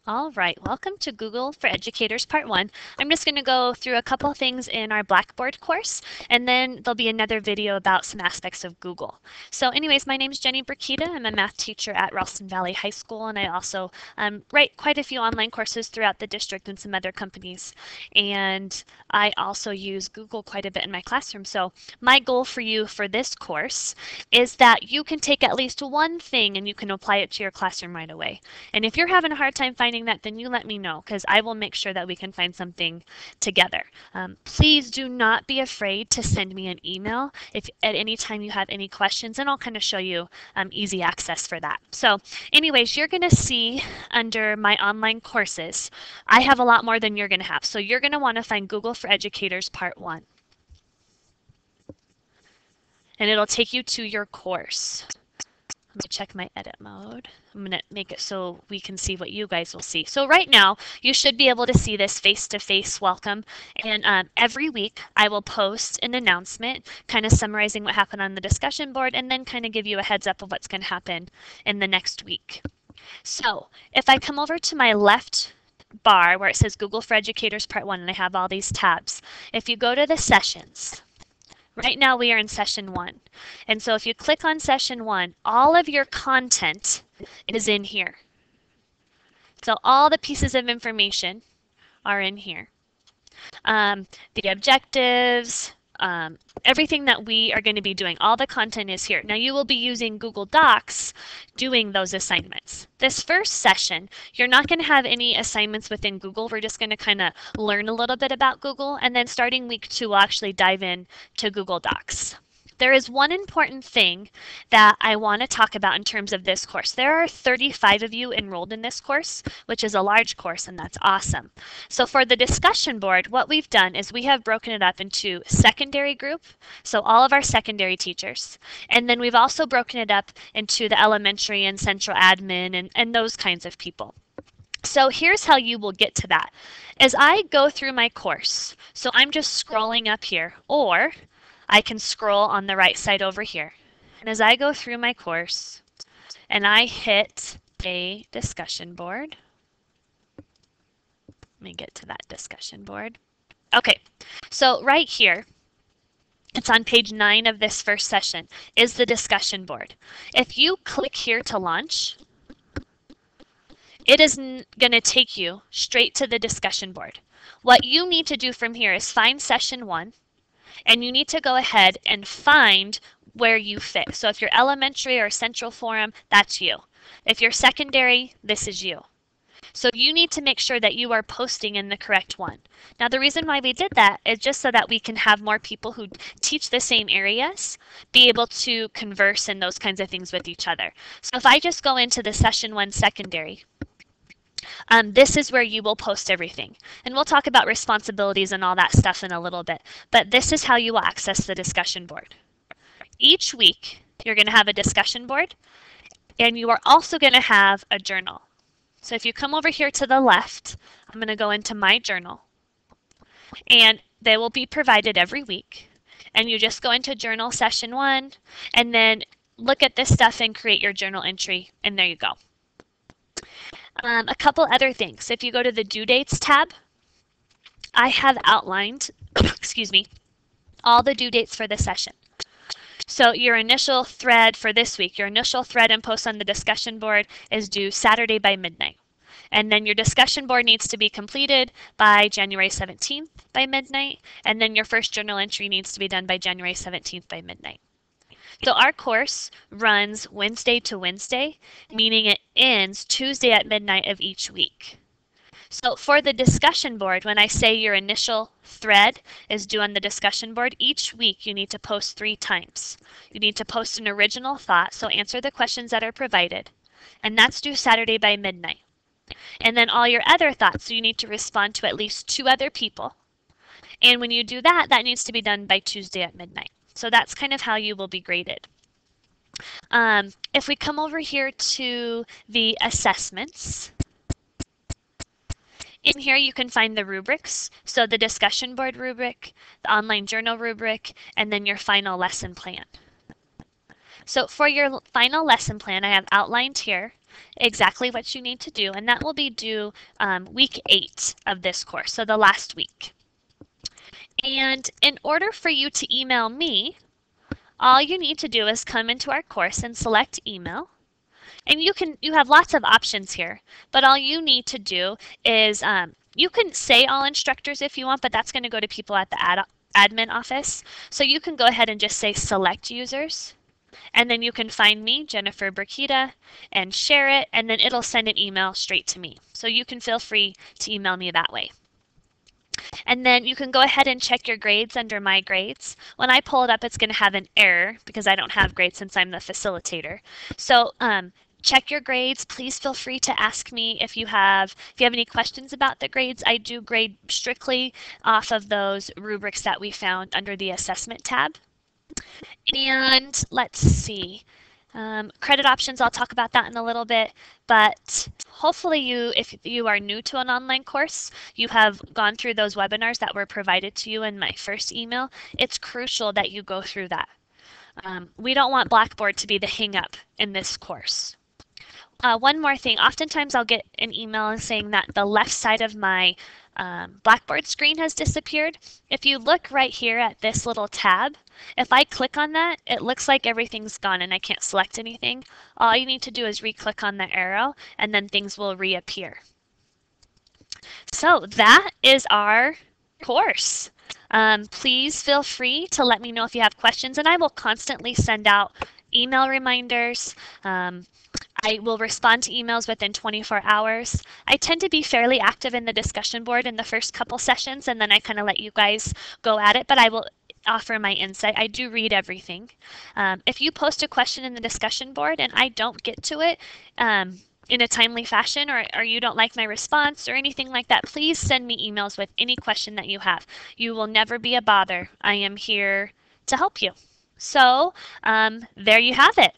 All right, welcome to Google for Educators Part 1. I'm just going to go through a couple things in our Blackboard course, and then there'll be another video about some aspects of Google. So anyways, my name is Jenny Burkita. I'm a math teacher at Ralston Valley High School, and I also write quite a few online courses throughout the district and some other companies. And I also use Google quite a bit in my classroom. So my goal for you for this course is that you can take at least one thing and you can apply it to your classroom right away. And if you're having a hard time finding that, then you let me know because I will make sure that we can find something together. Please do not be afraid to send me an email if at any time you have any questions, and I'll kind of show you easy access for that. So anyways, you're going to see under my online courses, I have a lot more than you're going to have. So you're going to want to find Google for Educators Part 1. And it'll take you to your course. Let me check my edit mode. I'm going to make it so we can see what you guys will see. So right now, you should be able to see this face-to-face welcome. And every week, I will post an announcement, kind of summarizing what happened on the discussion board, and then kind of give you a heads up of what's going to happen in the next week. So if I come over to my left bar where it says Google for Educators Part 1, and I have all these tabs, if you go to the sessions, right now we are in session 1. And so if you click on session 1, all of your content is in here. So all the pieces of information are in here. The objectives, everything that we are going to be doing, all the content is here. Now you will be using Google Docs doing those assignments. This first session, you're not going to have any assignments within Google. We're just going to kind of learn a little bit about Google, and then starting week 2, we'll actually dive in to Google Docs. There is one important thing that I want to talk about in terms of this course. There are 35 of you enrolled in this course, which is a large course, and that's awesome. So for the discussion board, what we've done is we have broken it up into secondary group, so all of our secondary teachers, and then we've also broken it up into the elementary and central admin and those kinds of people. So here's how you will get to that. As I go through my course, so I'm just scrolling up here, or I can scroll on the right side over here. And as I go through my course and I hit a discussion board, let me get to that discussion board. Okay, so right here, it's on page 9 of this first session, is the discussion board. If you click here to launch, it is going to take you straight to the discussion board. What you need to do from here is find session 1, and you need to go ahead and find where you fit. So if you're elementary or central forum, that's you. If you're secondary, this is you. So you need to make sure that you are posting in the correct one. Now the reason why we did that is just so that we can have more people who teach the same areas be able to converse and those kinds of things with each other. So if I just go into the session 1 secondary, this is where you will post everything. And we'll talk about responsibilities and all that stuff in a little bit. But this is how you will access the discussion board. Each week, you're going to have a discussion board, and you are also going to have a journal. So if you come over here to the left, I'm going to go into my journal. And they will be provided every week. And you just go into journal session 1, and then look at this stuff and create your journal entry, and there you go. A couple other things. If you go to the due dates tab, I have outlined, excuse me, all the due dates for the session. So your initial thread for this week, your initial thread and post on the discussion board is due Saturday by midnight. And then your discussion board needs to be completed by January 17th by midnight. And then your first journal entry needs to be done by January 17th by midnight. So our course runs Wednesday to Wednesday, meaning it ends Tuesday at midnight of each week. So for the discussion board, when I say your initial thread is due on the discussion board, each week you need to post 3 times. You need to post an original thought, so answer the questions that are provided, and that's due Saturday by midnight. And then all your other thoughts, so you need to respond to at least 2 other people. And when you do that, that needs to be done by Tuesday at midnight. So that's kind of how you will be graded. If we come over here to the assessments, in here you can find the rubrics. So the discussion board rubric, the online journal rubric, and then your final lesson plan. So for your final lesson plan, I have outlined here exactly what you need to do, and that will be due week 8 of this course, so the last week. And in order for you to email me, all you need to do is come into our course and select email. And you have lots of options here, but all you need to do is you can say all instructors if you want, but that's going to go to people at the admin office. So you can go ahead and just say select users. And then you can find me, Jennifer Burkita, and share it, and then it'll send an email straight to me. So you can feel free to email me that way. And then you can go ahead and check your grades under My Grades. When I pull it up, it's going to have an error because I don't have grades since I'm the facilitator. So check your grades. Please feel free to ask me if you have any questions about the grades. I do grade strictly off of those rubrics that we found under the assessment tab. And let's see. Credit options, I'll talk about that in a little bit, but hopefully if you are new to an online course, you have gone through those webinars that were provided to you in my first email. It's crucial that you go through that. We don't want Blackboard to be the hang-up in this course. One more thing, oftentimes I'll get an email saying that the left side of my Blackboard screen has disappeared. If you look right here at this little tab, if I click on that, it looks like everything's gone and I can't select anything. All you need to do is re-click on the arrow and then things will reappear. So that is our course. Please feel free to let me know if you have questions, and I will constantly send out email reminders. I will respond to emails within 24 hours. I tend to be fairly active in the discussion board in the first couple sessions, and then I kind of let you guys go at it, but I will offer my insight. I do read everything. If you post a question in the discussion board and I don't get to it in a timely fashion, or you don't like my response or anything like that, please send me emails with any question that you have. You will never be a bother. I am here to help you. So there you have it.